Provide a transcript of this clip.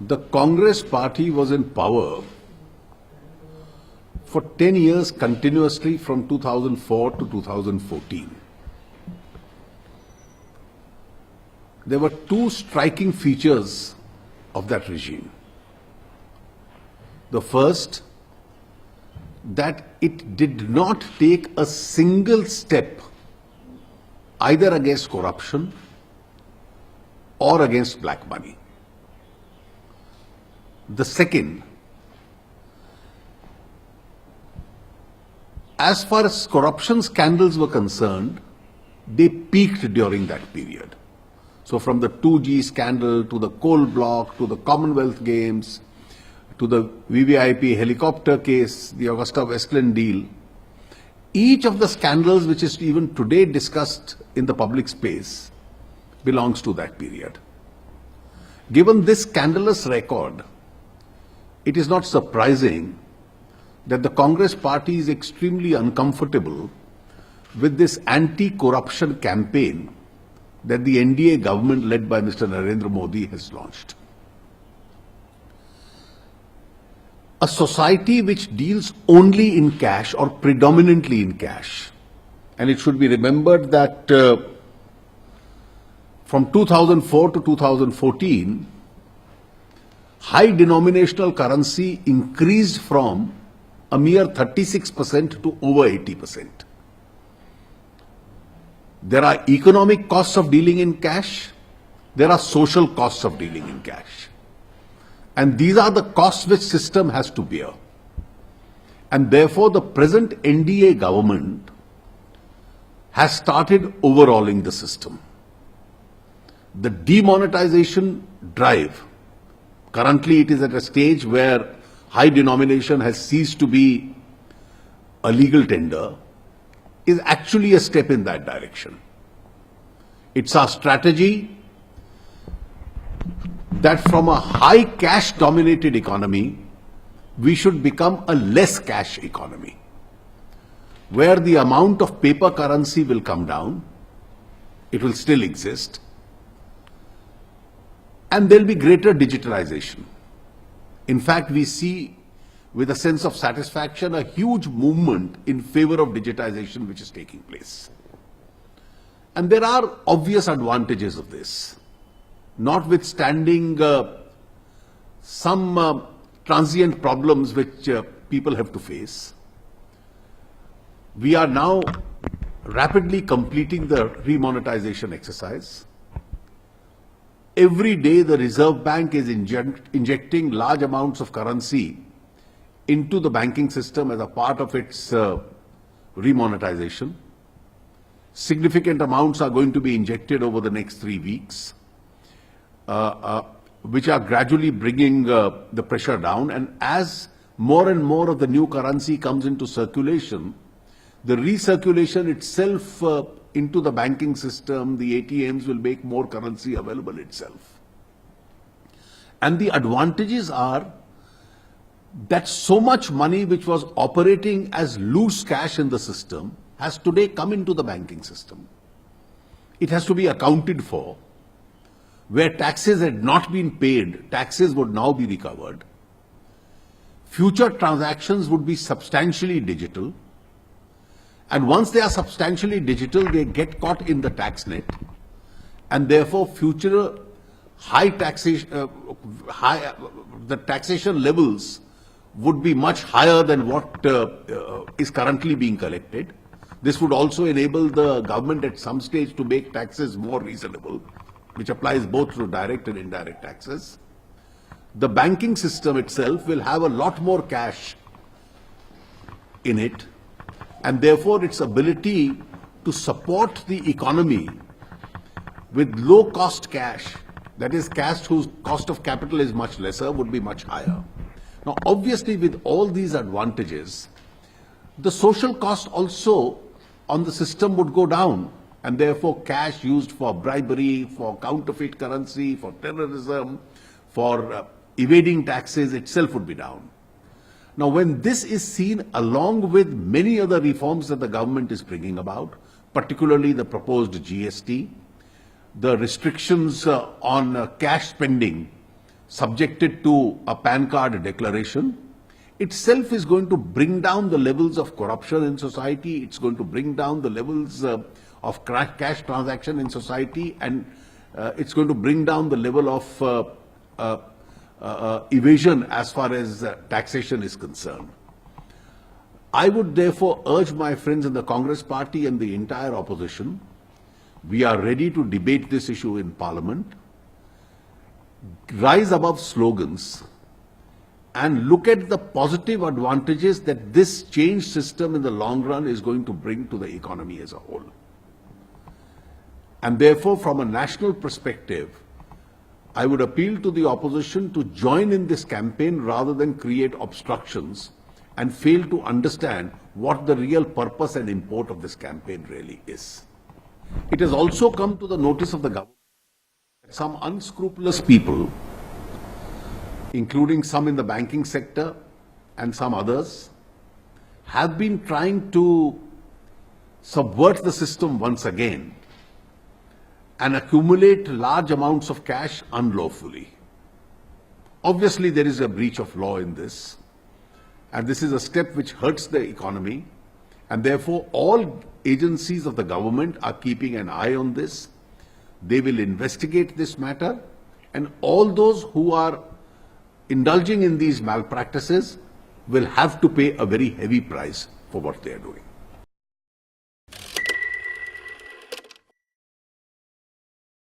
The Congress party was in power for 10 years continuously from 2004 to 2014. There were two striking features of that regime. The first, that it did not take a single step either against corruption or against black money. The second, as far as corruption scandals were concerned, they peaked during that period. So from the 2G scandal to the coal block to the Commonwealth Games to the VVIP helicopter case, the Augusta Westland deal, each of the scandals which is even today discussed in the public space belongs to that period. Given this scandalous record, it is not surprising that the Congress party is extremely uncomfortable with this anti-corruption campaign that the NDA government led by Mr. Narendra Modi has launched. A society which deals only in cash or predominantly in cash, and it should be remembered that from 2004 to 2014, high denominational currency increased from a mere 36% to over 80%. There are economic costs of dealing in cash. There are social costs of dealing in cash. And these are the costs which system has to bear. And therefore, the present NDA government has started overhauling the system. The demonetization drive, currently it is at a stage where high denomination has ceased to be a legal tender, is actually a step in that direction. It's our strategy that from a high cash dominated economy, we should become a less cash economy, where the amount of paper currency will come down, it will still exist, and there will be greater digitalization. In fact, we see with a sense of satisfaction a huge movement in favor of digitization which is taking place. And there are obvious advantages of this, notwithstanding some transient problems which people have to face. We are now rapidly completing the remonetization exercise. Every day the Reserve Bank is injecting large amounts of currency into the banking system as a part of its remonetization. Significant amounts are going to be injected over the next 3 weeks, which are gradually bringing the pressure down. And as more and more of the new currency comes into circulation, the recirculation itself into the banking system, the ATMs will make more currency available itself. And the advantages are that so much money which was operating as loose cash in the system has today come into the banking system. It has to be accounted for. Where taxes had not been paid, taxes would now be recovered. Future transactions would be substantially digital. And once they are substantially digital, they get caught in the tax net. And therefore, future high taxation, the taxation levels would be much higher than what is currently being collected. This would also enable the government at some stage to make taxes more reasonable, which applies both to direct and indirect taxes. The banking system itself will have a lot more cash in it, and therefore its ability to support the economy with low-cost cash, that is cash whose cost of capital is much lesser, would be much higher. Now, obviously, with all these advantages, the social cost also on the system would go down, and therefore cash used for bribery, for counterfeit currency, for terrorism, for evading taxes itself would be down. Now, when this is seen along with many other reforms that the government is bringing about, particularly the proposed GST, the restrictions on cash spending, subjected to a PAN card declaration, itself is going to bring down the levels of corruption in society. It's going to bring down the levels of cash transaction in society, and it's going to bring down the level of evasion as far as taxation is concerned. I would therefore urge my friends in the Congress party and the entire opposition, we are ready to debate this issue in Parliament, rise above slogans, and look at the positive advantages that this change system in the long run is going to bring to the economy as a whole. And therefore, from a national perspective, I would appeal to the opposition to join in this campaign rather than create obstructions and fail to understand what the real purpose and import of this campaign really is. It has also come to the notice of the government that some unscrupulous people, including some in the banking sector and some others, have been trying to subvert the system once again and accumulate large amounts of cash unlawfully. Obviously, there is a breach of law in this, and this is a step which hurts the economy, and therefore all agencies of the government are keeping an eye on this. They will investigate this matter, and all those who are indulging in these malpractices will have to pay a very heavy price for what they are doing.